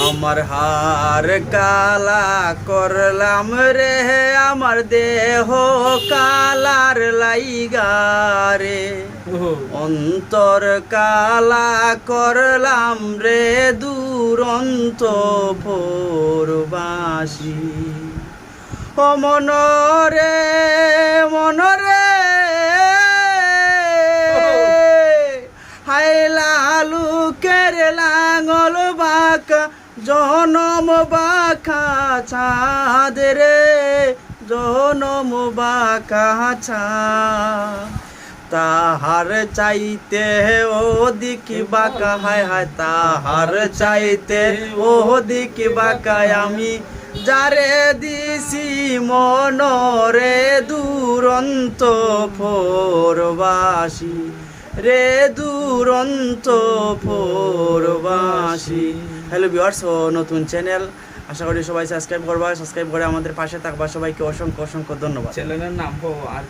আমার হার কালা করলাম রে আমার দেহ কালার লাইগা রে অন্তর কালা করলাম রে দুরন্ত পরবাসী ও মনরে মনরে হাইলা লুকের লাঙল বাঁকা জনম বাঁকা চাঁদ রে জনম বাঁকা চাঁদ তাহার চাইতে ওদিক বাঁকা হায় হায় তাহার চাইতে ওদিক বাঁকা আমি যারে দিছি মনরে দুরন্ত পরবাসী রে দুরন্ত পরবাসী। হ্যালো ভিউয়ার্স, ও নতুন চ্যানেল, আশা করি সবাই সাবস্ক্রাইব করবা, সাবস্ক্রাইব করে আমাদের পাশে থাকবা। সবাইকে অসংখ্য অসংখ্য ধন্যবাদ। চ্যানেলের নাম আর